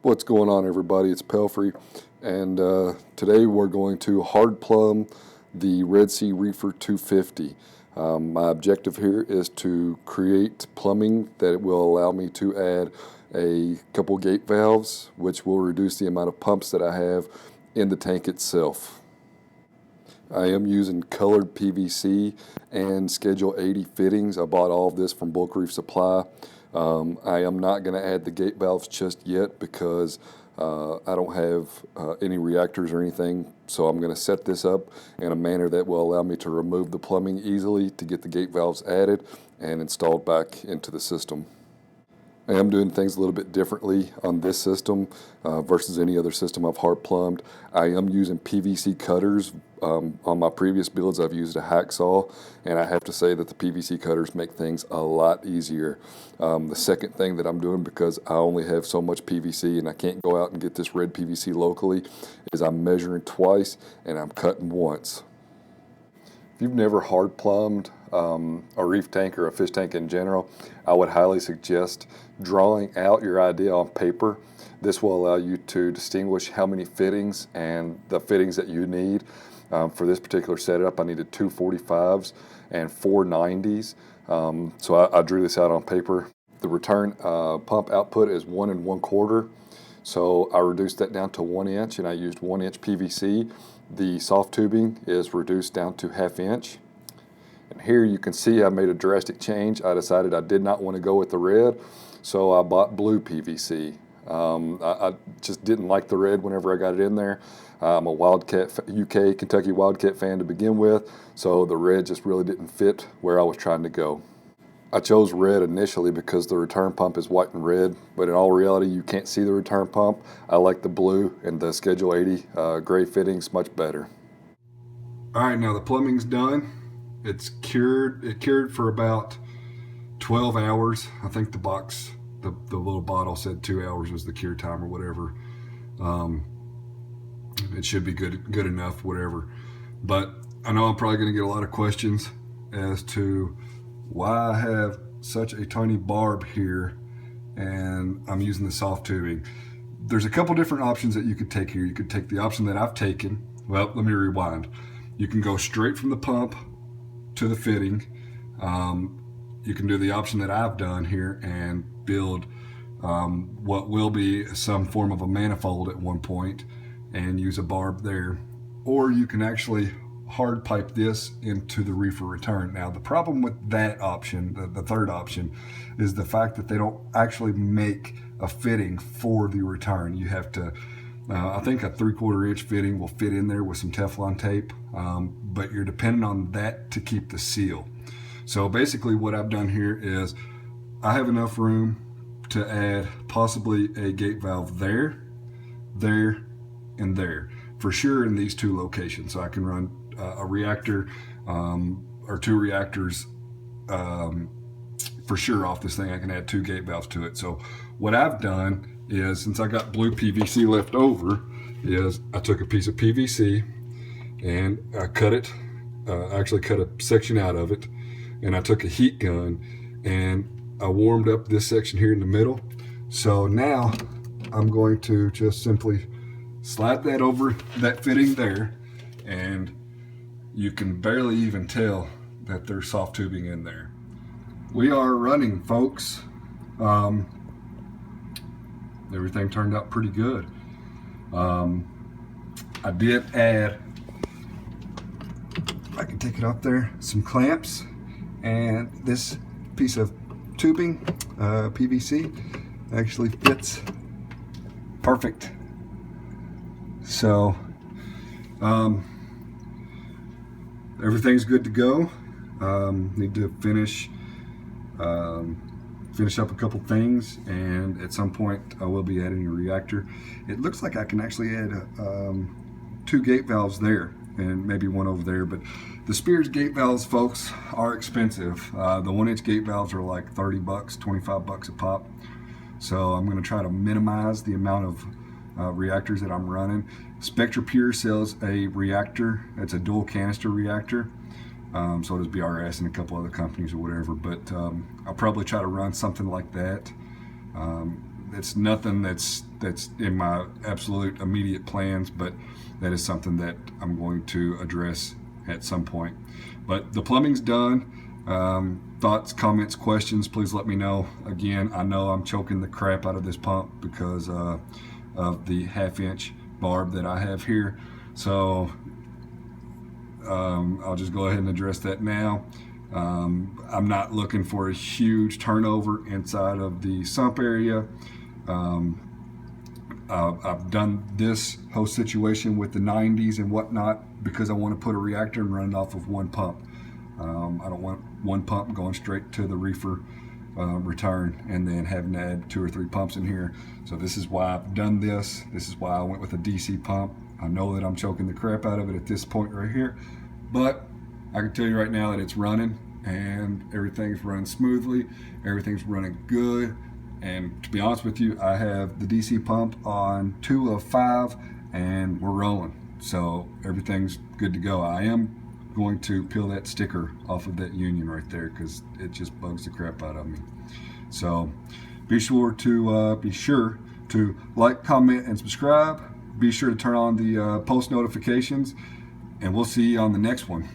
What's going on, everybody? It's Pelfrey, and today we're going to hard plumb the Red Sea Reefer 250. My objective here is to create plumbing that will allow me to add a couple gate valves, which will reduce the amount of pumps that I have in the tank itself. I am using colored PVC and Schedule 80 fittings. I bought all of this from Bulk Reef Supply. I am not going to add the gate valves just yet because I don't have any reactors or anything, so I'm going to set this up in a manner that will allow me to remove the plumbing easily to get the gate valves added and installed back into the system. I am doing things a little bit differently on this system versus any other system I've hard plumbed. I am using PVC cutters. On my previous builds I've used a hacksaw, and I have to say that the PVC cutters make things a lot easier. The second thing that I'm doing, because I only have so much PVC and I can't go out and get this red PVC locally, is I'm measuring twice and I'm cutting once. If you've never hard plumbed a reef tank or a fish tank in general, I would highly suggest drawing out your idea on paper. This will allow you to distinguish how many fittings and the fittings that you need. For this particular setup, I needed two 45s and four 90s. So I drew this out on paper. The return pump output is 1 1/4. So I reduced that down to 1 inch, and I used 1 inch PVC. The soft tubing is reduced down to 1/2 inch. And here you can see I made a drastic change. I decided I did not want to go with the red, so I bought blue PVC. I just didn't like the red whenever I got it in there. I'm a Wildcat, Kentucky Wildcat fan to begin with, so the red just really didn't fit where I was trying to go. I chose red initially because the return pump is white and red, but in all reality you can't see the return pump. I like the blue and the Schedule 80 gray fittings much better. Alright, now the plumbing's done. It's cured. It cured for about 12 hours. I think the box, the little bottle said 2 hours was the cure time or whatever. It should be good enough, whatever. But I know I'm probably going to get a lot of questions as to why I have such a tiny barb here and I'm using the soft tubing. There's a couple different options that you could take here. You could take the option that I've taken. Well, let me rewind. You can go straight from the pump to the fitting. You can do the option that I've done here and build what will be some form of a manifold at one point and use a barb there, or you can actually hard pipe this into the reefer return. Now the problem with that option, the third option, is the fact that they don't actually make a fitting for the return. You have to, I think a 3/4 inch fitting will fit in there with some Teflon tape, but you're dependent on that to keep the seal. So basically what I've done here is I have enough room to add possibly a gate valve there, and there, for sure in these two locations. So I can run a reactor or two reactors for sure off this thing. I can add 2 gate valves to it. So what I've done is, since I got blue PVC left over, is I took a piece of PVC and I cut it, actually cut a section out of it, and I took a heat gun and I warmed up this section here in the middle. So now I'm going to just simply slide that over that fitting there, and you can barely even tell that there's soft tubing in there. We are running, folks. Everything turned out pretty good. I did add, I can take it up there, some clamps, and this piece of tubing, PVC, actually fits perfect. So everything's good to go. Need to finish up a couple things, and at some point I will be adding a reactor. It looks like I can actually add 2 gate valves there and maybe one over there, but the Spears gate valves, folks, are expensive. The 1 inch gate valves are like 30 bucks, 25 bucks a pop. So I'm going to try to minimize the amount of reactors that I'm running. SpectraPure sells a reactor. It's a dual canister reactor. So does BRS and a couple other companies or whatever, but I'll probably try to run something like that. it's nothing that's in my absolute immediate plans, but that is something that I'm going to address at some point. But the plumbing's done. Thoughts, comments, questions, please let me know. Again, I know I'm choking the crap out of this pump because of the 1/2 inch barb that I have here. So I'll just go ahead and address that now. I'm not looking for a huge turnover inside of the sump area. I've done this whole situation with the 90s and whatnot because I want to put a reactor and run it off of one pump. I don't want one pump going straight to the reefer return and then having to add 2 or 3 pumps in here. So this is why I've done this. This is why I went with a DC pump. I know that I'm choking the crap out of it at this point right here, but I can tell you right now that it's running and everything's running smoothly. Everything's running good. And to be honest with you, I have the DC pump on 2 of 5 and we're rolling. So everything's good to go. I am going to peel that sticker off of that union right there because it just bugs the crap out of me. So be sure to like, comment, and subscribe. Be sure to turn on the post notifications, and we'll see you on the next one.